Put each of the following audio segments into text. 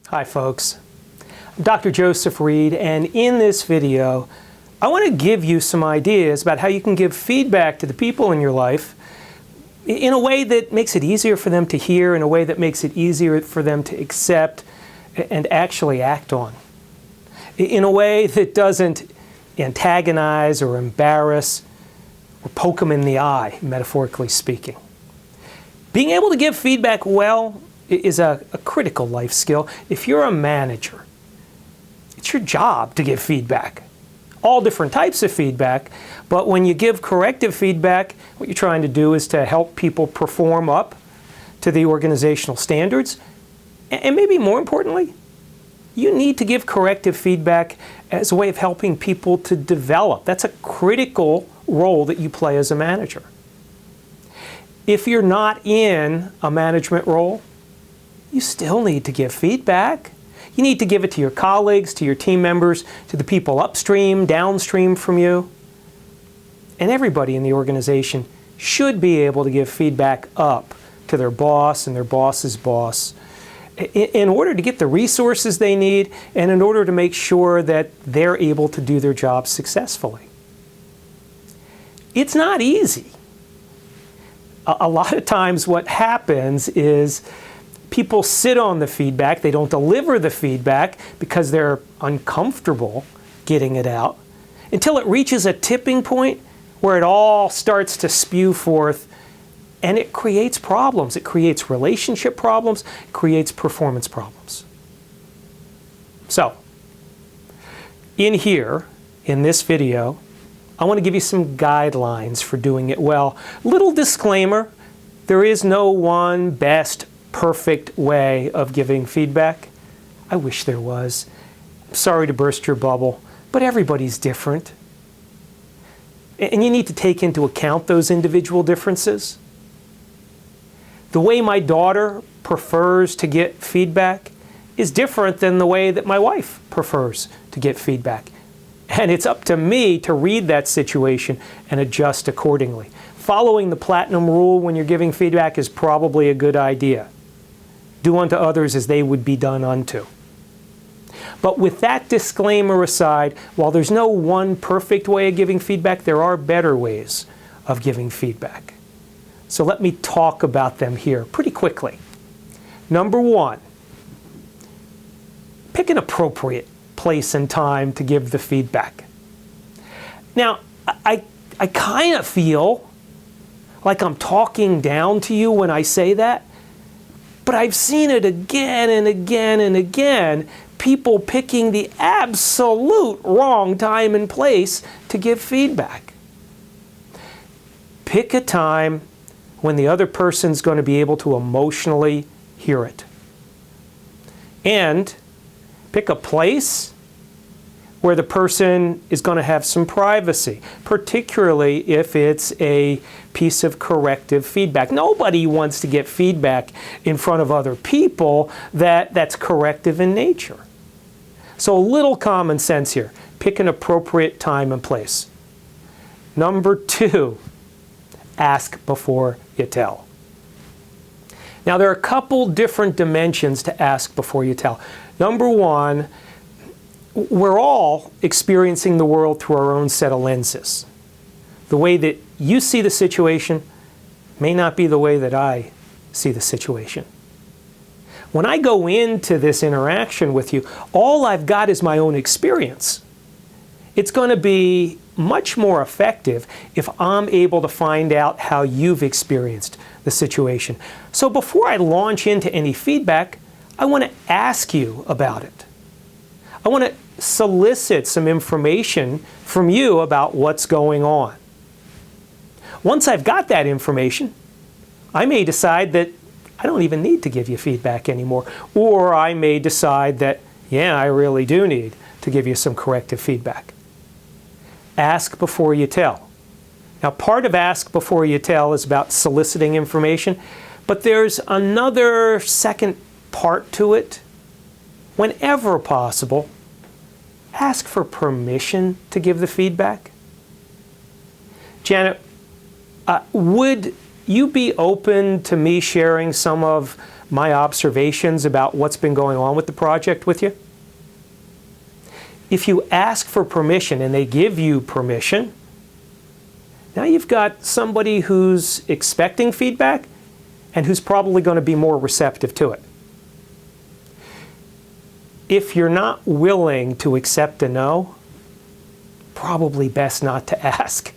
Hi folks, I'm Dr. Joseph Reed, and in this video I want to give you some ideas about how you can give feedback to the people in your life in a way that makes it easier for them to hear, in a way that makes it easier for them to accept and actually act on, in a way that doesn't antagonize or embarrass or poke them in the eye, metaphorically speaking. Being able to give feedback well is a critical life skill. If you're a manager, it's your job to give feedback. All different types of feedback, but when you give corrective feedback, what you're trying to do is to help people perform up to the organizational standards. And maybe more importantly, you need to give corrective feedback as a way of helping people to develop. That's a critical role that you play as a manager. If you're not in a management role, you still need to give feedback. You need to give it to your colleagues, to your team members, to the people upstream, downstream from you. And everybody in the organization should be able to give feedback up to their boss and their boss's boss in order to get the resources they need and in order to make sure that they're able to do their job successfully. It's not easy. A lot of times what happens is people sit on the feedback, they don't deliver the feedback because they're uncomfortable getting it out until it reaches a tipping point where it all starts to spew forth, and it creates problems. It creates relationship problems, it creates performance problems. So, in this video, I want to give you some guidelines for doing it well. Little disclaimer, there is no one best perfect way of giving feedback. I wish there was. Sorry to burst your bubble, but everybody's different. And you need to take into account those individual differences. The way my daughter prefers to get feedback is different than the way that my wife prefers to get feedback. And it's up to me to read that situation and adjust accordingly. Following the platinum rule when you're giving feedback is probably a good idea. Do unto others as they would be done unto. But with that disclaimer aside, while there's no one perfect way of giving feedback, there are better ways of giving feedback. So let me talk about them here pretty quickly. Number one, pick an appropriate place and time to give the feedback. Now, I kind of feel like I'm talking down to you when I say that, but I've seen it again and again and again, people picking the absolute wrong time and place to give feedback. Pick a time when the other person's going to be able to emotionally hear it. And pick a place where the person is going to have some privacy, particularly if it's a piece of corrective feedback. Nobody wants to get feedback in front of other people that's corrective in nature. So a little common sense here. Pick an appropriate time and place. Number two, ask before you tell. Now there are a couple different dimensions to ask before you tell. Number one, we're all experiencing the world through our own set of lenses. The way that you see the situation may not be the way that I see the situation. When I go into this interaction with you, all I've got is my own experience. It's going to be much more effective if I'm able to find out how you've experienced the situation. So before I launch into any feedback, I want to ask you about it. I want to solicit some information from you about what's going on. Once I've got that information, I may decide that I don't even need to give you feedback anymore. Or I may decide that, yeah, I really do need to give you some corrective feedback. Ask before you tell. Now, part of ask before you tell is about soliciting information, but there's another second part to it. Whenever possible, ask for permission to give the feedback. Janet, would you be open to me sharing some of my observations about what's been going on with the project with you? If you ask for permission and they give you permission, now you've got somebody who's expecting feedback and who's probably going to be more receptive to it. If you're not willing to accept a no, probably best not to ask.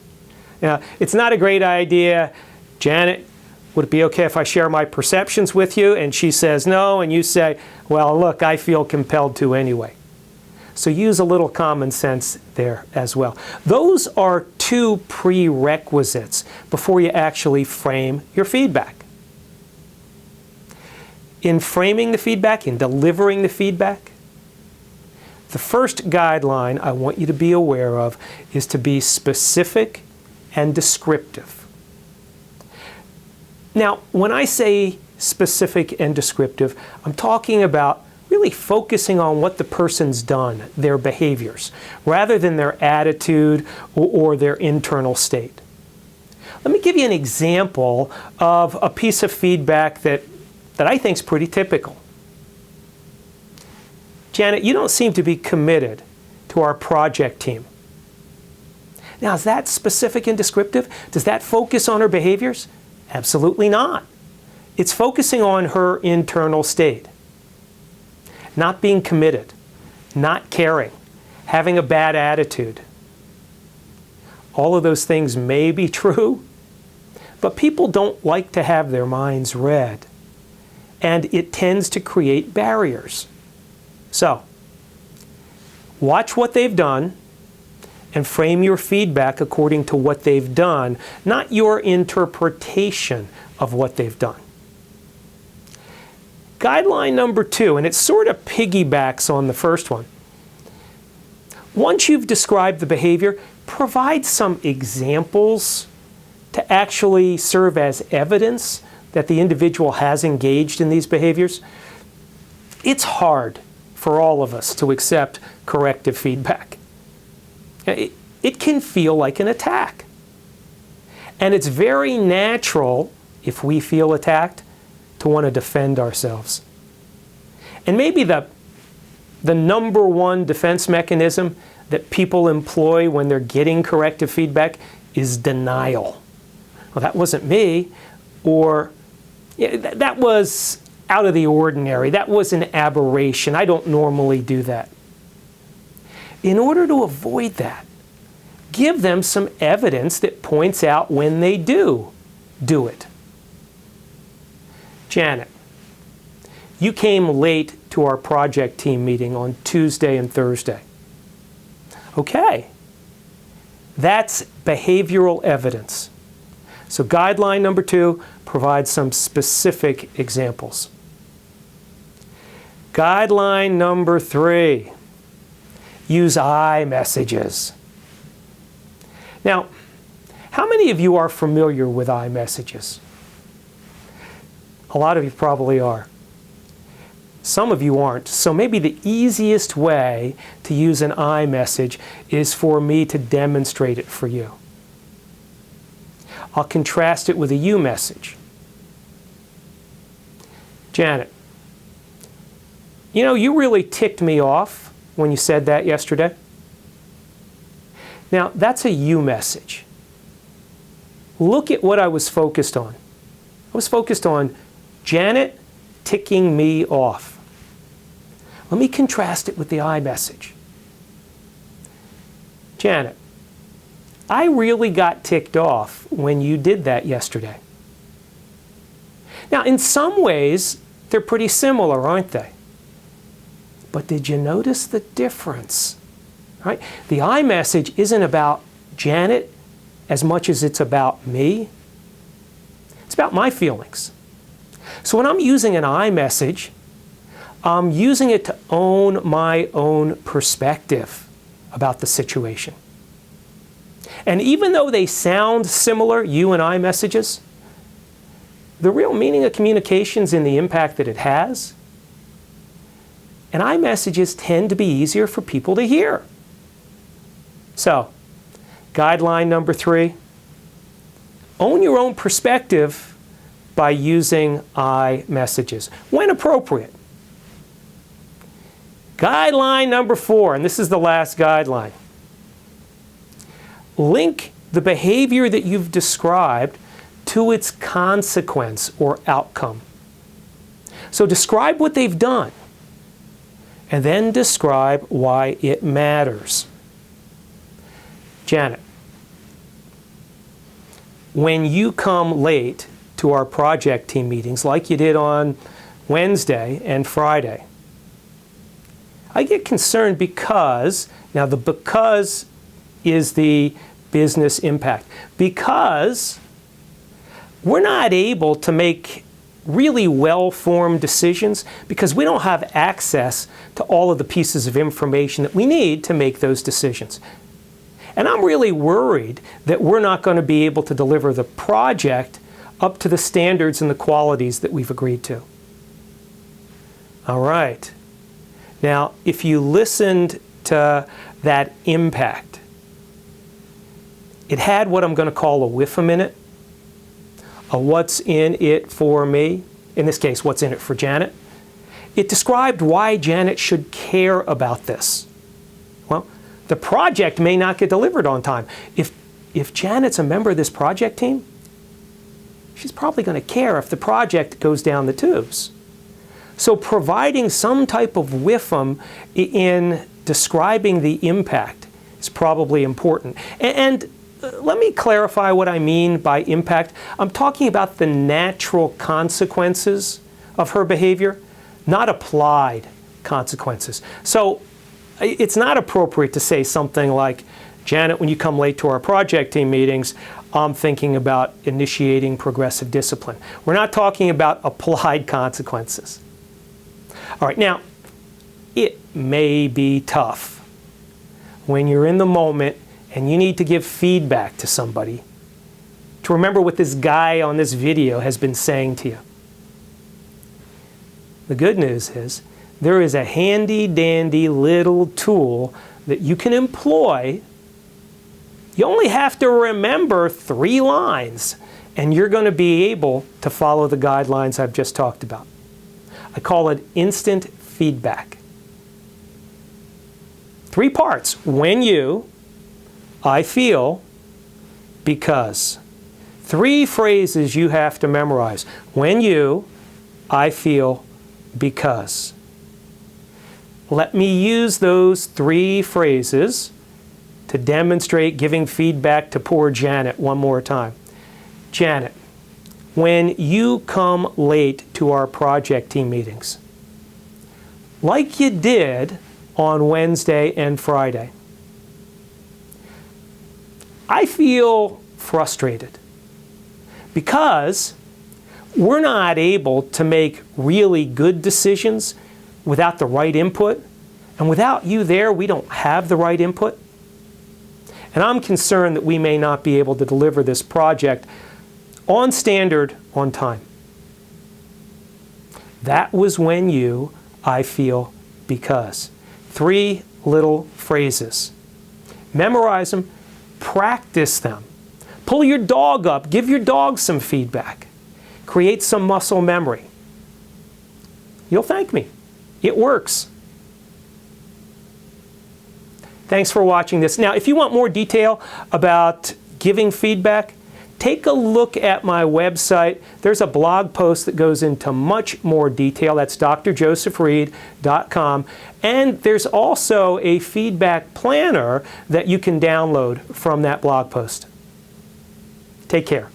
Now, it's not a great idea. Janet, would it be okay if I share my perceptions with you? And she says no, and you say, well, look, I feel compelled to anyway. So use a little common sense there as well. Those are two prerequisites before you actually frame your feedback. In framing the feedback, in delivering the feedback, the first guideline I want you to be aware of is to be specific and descriptive. Now, when I say specific and descriptive, I'm talking about really focusing on what the person's done, their behaviors, rather than their attitude or their internal state. Let me give you an example of a piece of feedback that I think is pretty typical. Janet, you don't seem to be committed to our project team. Now, is that specific and descriptive? Does that focus on her behaviors? Absolutely not. It's focusing on her internal state. Not being committed, not caring, having a bad attitude. All of those things may be true, but people don't like to have their minds read, and it tends to create barriers. So, watch what they've done and frame your feedback according to what they've done, not your interpretation of what they've done. Guideline number 2, and it sort of piggybacks on the first one. Once you've described the behavior, provide some examples to actually serve as evidence that the individual has engaged in these behaviors. It's hard for all of us to accept corrective feedback. It can feel like an attack. And it's very natural, if we feel attacked, to want to defend ourselves. And maybe the number one defense mechanism that people employ when they're getting corrective feedback is denial. Well, that wasn't me, or that was out of the ordinary. That was an aberration. I don't normally do that. In order to avoid that, give them some evidence that points out when they do it. Janet, you came late to our project team meeting on Tuesday and Thursday. Okay, that's behavioral evidence. So guideline number 2, provide some specific examples. Guideline number 3, use I messages. Now, how many of you are familiar with I messages? A lot of you probably are. Some of you aren't. So maybe the easiest way to use an I message is for me to demonstrate it for you. I'll contrast it with a you message. Janet, you know, you really ticked me off when you said that yesterday. Now, that's a you message. Look at what I was focused on. I was focused on Janet ticking me off. Let me contrast it with the I message. Janet, I really got ticked off when you did that yesterday. Now, in some ways, they're pretty similar, aren't they? But did you notice the difference? Right? The I message isn't about Janet as much as it's about me. It's about my feelings. So when I'm using an I message, I'm using it to own my own perspective about the situation. And even though they sound similar, you and I messages, the real meaning of communication is in the impact that it has. And I messages tend to be easier for people to hear. So, guideline number 3, own your own perspective by using I messages when appropriate. Guideline number 4, and this is the last guideline. Link the behavior that you've described to its consequence or outcome. So describe what they've done, and then describe why it matters. Janet, when you come late to our project team meetings, like you did on Wednesday and Friday, I get concerned because, now the because is the business impact, because we're not able to make really well-formed decisions because we don't have access to all of the pieces of information that we need to make those decisions. And I'm really worried that we're not going to be able to deliver the project up to the standards and the qualities that we've agreed to. All right. Now, if you listened to that impact, it had what I'm going to call a whiff-em in it, a what's in it for me, in this case, what's in it for Janet. It described why Janet should care about this. Well, the project may not get delivered on time. If Janet's a member of this project team, she's probably going to care if the project goes down the tubes. So providing some type of whiff-em in describing the impact is probably important. And let me clarify what I mean by impact. I'm talking about the natural consequences of her behavior, not applied consequences. So it's not appropriate to say something like, Janet, when you come late to our project team meetings, I'm thinking about initiating progressive discipline. We're not talking about applied consequences. All right, now, it may be tough when you're in the moment and you need to give feedback to somebody to remember what this guy on this video has been saying to you. The good news is there is a handy-dandy little tool that you can employ. You only have to remember 3 lines, and you're going to be able to follow the guidelines I've just talked about. I call it instant feedback. 3 parts. When you, I feel, because. 3 phrases you have to memorize. When you, I feel, because. Let me use those 3 phrases to demonstrate giving feedback to poor Janet one more time. Janet, when you come late to our project team meetings, like you did on Wednesday and Friday, I feel frustrated because we're not able to make really good decisions without the right input, and without you there, we don't have the right input. And I'm concerned that we may not be able to deliver this project on standard, on time. That was when you, I feel, because. 3 little phrases. Memorize them, practice them. Pull your dog up, give your dog some feedback. Create some muscle memory. You'll thank me. It works. Thanks for watching this. Now, if you want more detail about giving feedback, take a look at my website. There's a blog post that goes into much more detail. That's drjosephreed.com. And there's also a feedback planner that you can download from that blog post. Take care.